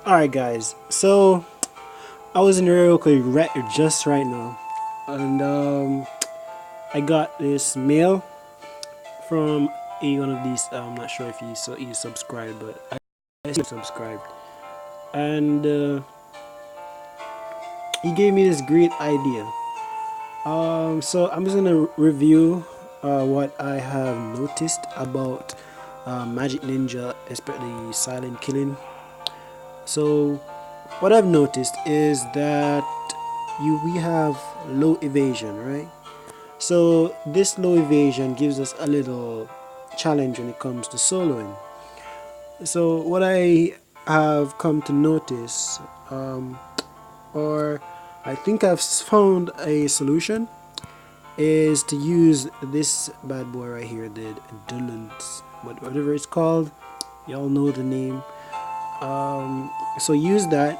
Alright guys, so I was in Ryoko just right now, and I got this mail from one of these. I'm not sure if you subscribed, but I subscribed, and he gave me this great idea. So I'm just gonna review what I have noticed about Magic Ninja, especially silent killing. So what I've noticed is that we have low evasion, right? So this low evasion gives us a little challenge when it comes to soloing. So what I have come to notice, or I think I've found a solution, is to use this bad boy right here, the Dulance, whatever it's called. Y'all know the name. So use that,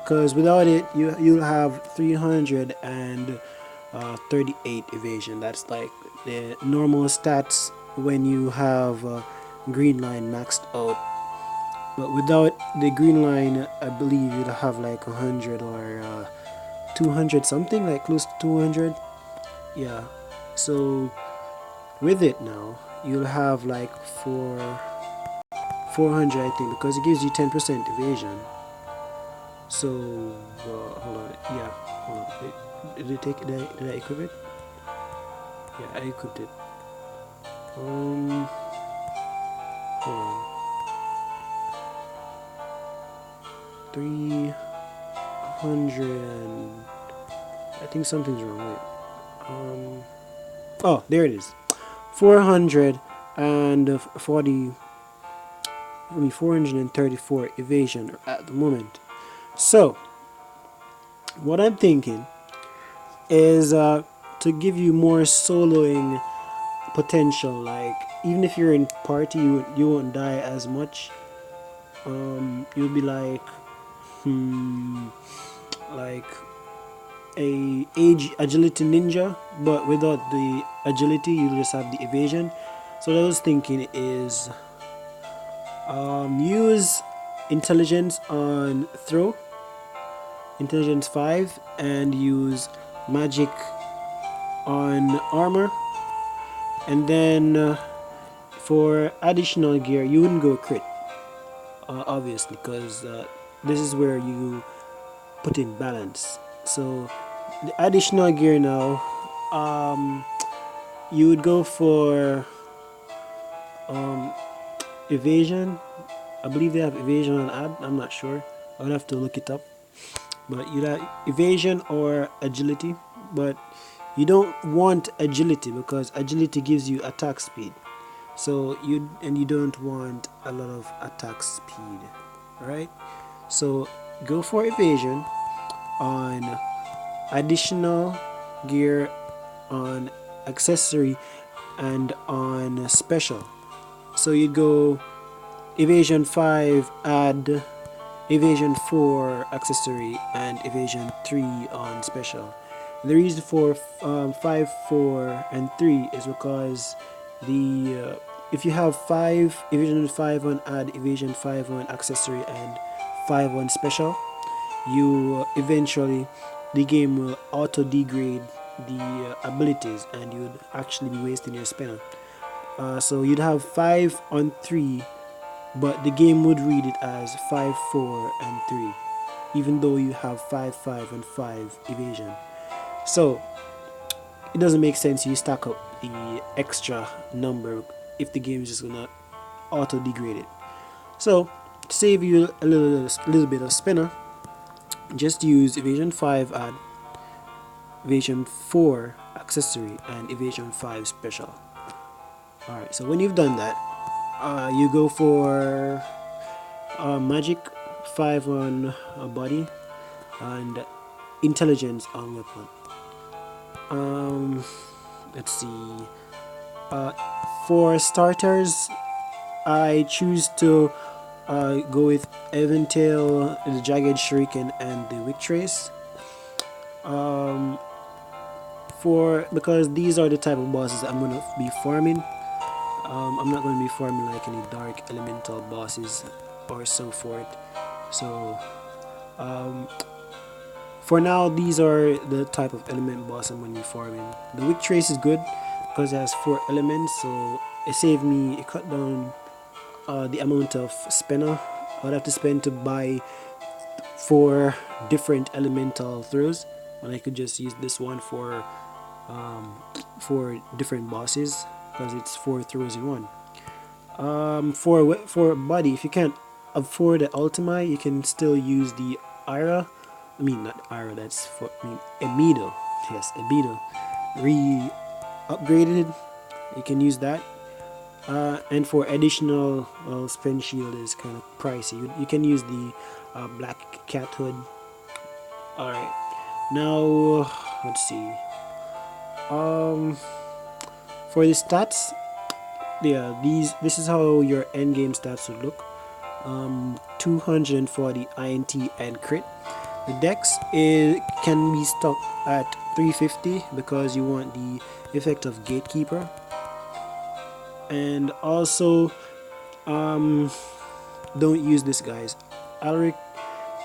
because without it you'll have 338 evasion. That's like the normal stats when you have green line maxed out, but without the green line I believe you'll have like 100 or 200 something, like close to 200. Yeah, so with it now you'll have like 400 I think, because it gives you 10% evasion. So hold on, yeah, hold on. Wait, did I equip it? Yeah, I equipped it. Hold on. 300. I think something's wrong. Wait. Oh, there it is. 440. 434 evasion at the moment. So what I'm thinking is to give you more soloing potential. Like even if you're in party, you won't die as much. You'll be like a agility ninja, but without the agility, you just have the evasion. So what I was thinking is use intelligence on throw, intelligence 5, and use magic on armor, and then for additional gear you wouldn't go crit, obviously, because this is where you put in balance. So the additional gear now, you would go for evasion. I believe they have evasion on add. I'm not sure. I would have to look it up. But you'd have evasion or agility. But you don't want agility, because agility gives you attack speed. So you don't want a lot of attack speed, right? So go for evasion on additional gear, on accessory, and on special. So you go evasion 5, add evasion 4 accessory, and evasion 3 on special. And the reason for 5, 4, and 3 is because the if you have 5 evasion 5 on add, evasion 5 on accessory, and 5 on special, you eventually the game will auto degrade the abilities, and you'd actually be wasting your spinner. So you'd have 5 on 3, but the game would read it as 5, 4, and 3, even though you have 5, 5, and 5 evasion. So it doesn't make sense you stack up the extra number if the game is just gonna auto degrade it. So to save you a little bit of spinner, just use evasion 5 add, evasion 4 accessory, and evasion 5 special. Alright, so when you've done that, you go for magic 5 on body, and intelligence on weapon. Let's see. For starters, I choose to go with Eventail, the Jagged Shuriken, and the Wick Trace. Because these are the type of bosses I'm gonna be farming. I'm not going to be farming like any dark elemental bosses or so forth. So for now, these are the type of element boss I'm going to be farming. The wick trace is good because it has 4 elements, so it saved me, it cut down the amount of spinner I would have to spend to buy 4 different elemental throws, and I could just use this one for different bosses because it's 4 throws in one. For body, if you can't afford the Ultima, you can still use the Ira. I mean, not Ira. That's for Emido. Yes, Emido. Upgraded. You can use that. And for additional spin shield is kind of pricey. You can use the Black Cat Hood. All right. Now let's see. Um, for the stats, yeah, this is how your end game stats would look. 240 INT and crit. The dex can be stuck at 350 because you want the effect of gatekeeper. And also don't use this, guys. Alaric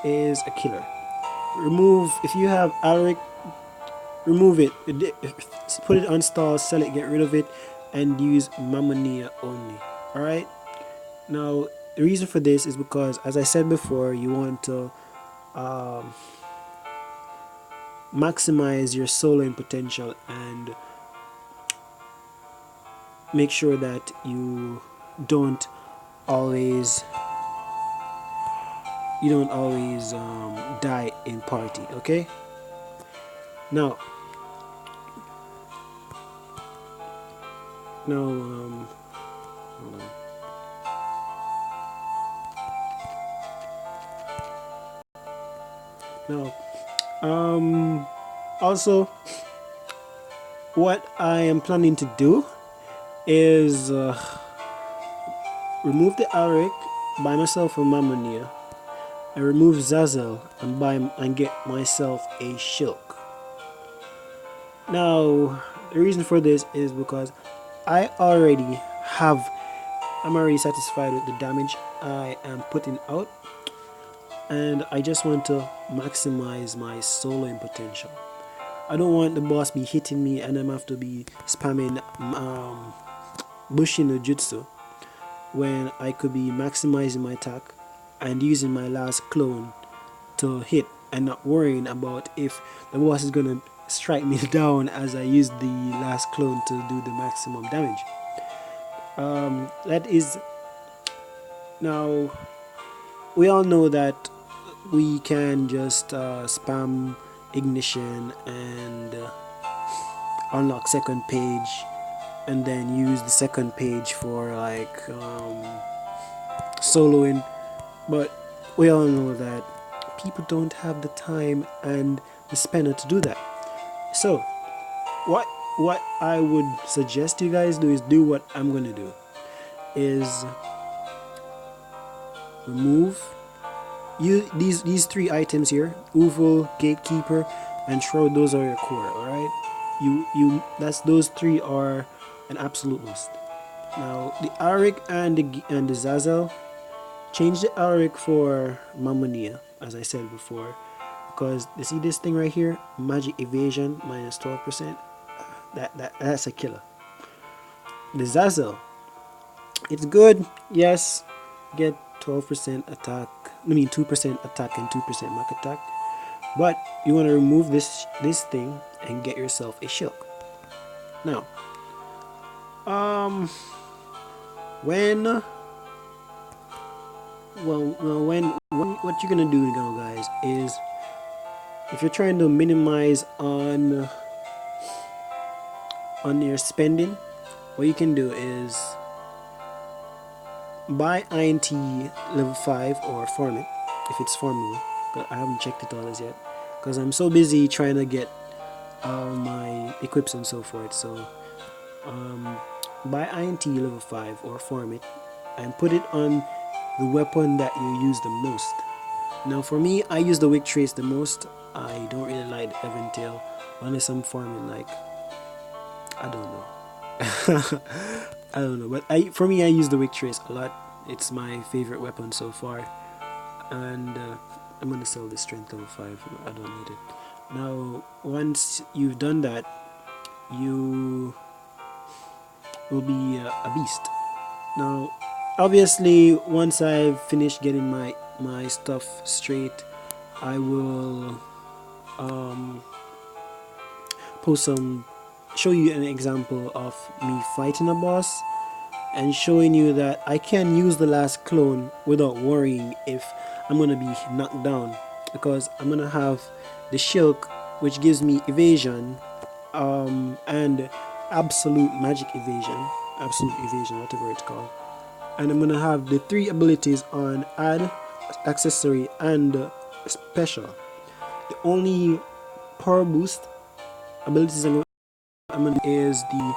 is a killer. If you have Alaric, remove it, put it on stall, sell it, get rid of it, and use Mammonia only. Alright, now the reason for this is because, as I said before, you want to maximize your soloing potential and make sure that you don't always die in party. Okay, now hold on. Now also what I am planning to do is remove the Alaric, buy myself a Mammonia, and remove Zazel and get myself a Shilk. Now the reason for this is because I'm already satisfied with the damage I am putting out, and I just want to maximize my soloing potential. I don't want the boss be hitting me and I'm have to be spamming Bushin no Jutsu when I could be maximizing my attack and using my last clone to hit and not worrying about if the boss is gonna strike me down as I use the last clone to do the maximum damage. That is, now we all know that we can just spam ignition and unlock second page and then use the second page for like soloing, but we all know that people don't have the time and the spinner to do that. So what I would suggest you guys do is do what I'm gonna do, is remove these 3 items here: Uval, Gatekeeper, and Shroud. Those are your core. Alright, that's those 3 are an absolute must. Now the Alaric and the Zazel, change the Alaric for Mammonia, as I said before, because you see this thing right here, magic evasion minus 12%. That's a killer. The Zazel, it's good, yes, get 12% attack, 2% attack and 2% mark attack, but you want to remove this thing and get yourself a Shilk. Now when what you're gonna do now, guys, is if you're trying to minimize on your spending, what you can do is buy INT level 5 or farm it if it's farmable. I haven't checked it all as yet because I'm so busy trying to get my equips and so forth. So buy INT level 5 or farm it and put it on the weapon that you use the most. Now for me, I use the Wick Trace the most. I don't really like the Eventail unless I'm farming, like, I don't know. I don't know, but for me, I use the Wick Trace a lot. It's my favorite weapon so far. and I'm gonna sell this strength level 5. I don't need it. Now once you've done that, you will be a beast. Now obviously once I've finished getting my stuff straight, I will post some, show you an example of me fighting a boss and showing you that I can use the last clone without worrying if I'm gonna be knocked down, because I'm gonna have the shilk, which gives me evasion, and absolute evasion, whatever it's called. And I'm gonna have the 3 abilities on add, accessory, and special. The only power boost abilities I'm gonna is the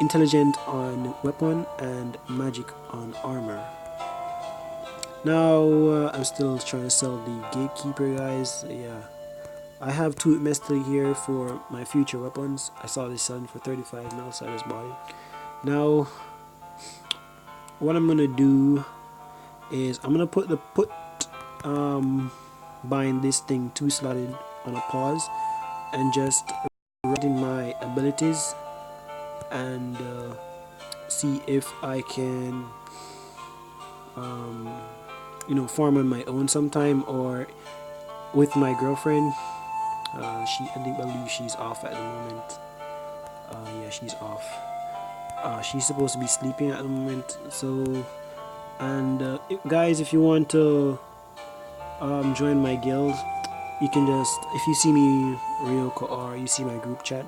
intelligent on weapon and magic on armor. Now I'm still trying to sell the gatekeeper, guys. Yeah, I have 2 Mestle here for my future weapons. I saw this selling for 35 now, so I just bought it. Now what I'm gonna do is I'm gonna put buying this thing 2 slotted on a pause and just writing my abilities and see if I can farm on my own sometime, or with my girlfriend. I believe she's off at the moment. Yeah, she's off. She's supposed to be sleeping at the moment. So, and guys, if you want to join my guild, you can just, if you see me Ryoko or you see my group chat,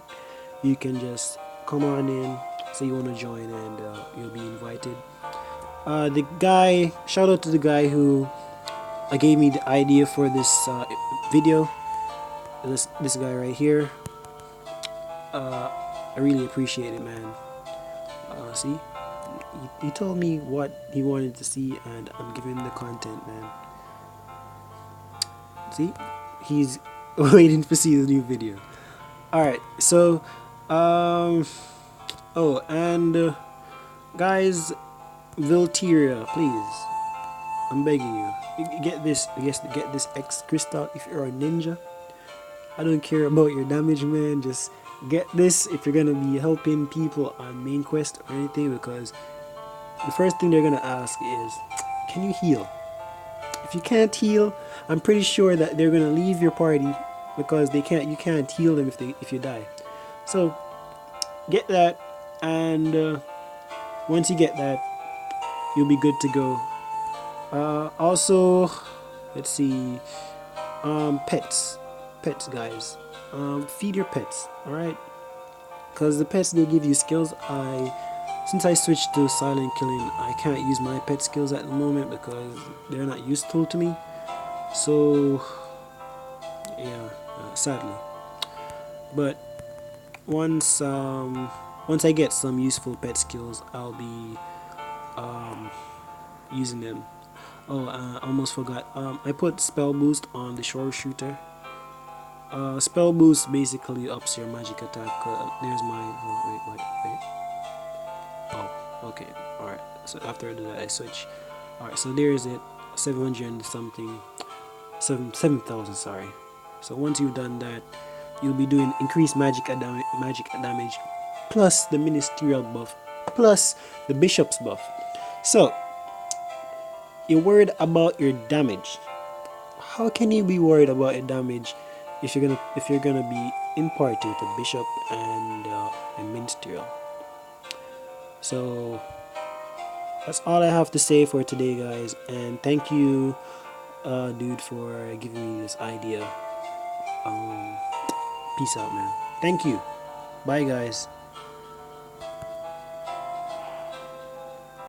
you can just come on in, say you want to join, and you'll be invited. The guy, shout out to the guy who gave me the idea for this video. This guy right here. I really appreciate it, man. See, he told me what he wanted to see, and I'm giving him the content, man. See, he's waiting to see the new video. All right, so oh, and guys, Vilteria, please, I'm begging you, get this. Yes, get this X crystal if you're a ninja. I don't care about your damage, man. Just get this if you're gonna be helping people on main quest or anything, because the first thing they're gonna ask is, can you heal? If you can't heal, I'm pretty sure that they're gonna leave your party, because you can't heal them if you die. So get that, and once you get that, you'll be good to go. Also, let's see, pets, guys. Feed your pets, all right? Because the pets, they give you skills. Since I switched to silent killing, I can't use my pet skills at the moment because they're not useful to me. So yeah, sadly. But once I get some useful pet skills, I'll be using them. Oh, I almost forgot. I put spell boost on the sharpshooter. Spell boost basically ups your magic attack. There's my. Oh, wait. Oh, okay. Alright. So after I do that, I switch. Alright, so there is it. 700 and something. 7,000, sorry. So once you've done that, you'll be doing increased magic damage, plus the ministerial buff, plus the bishop's buff. So you're worried about your damage. How can you be worried about your damage if you're gonna be in party with a bishop and a ministerial? So that's all I have to say for today, guys, and thank you, dude, for giving me this idea. Peace out, man. Thank you. Bye, guys.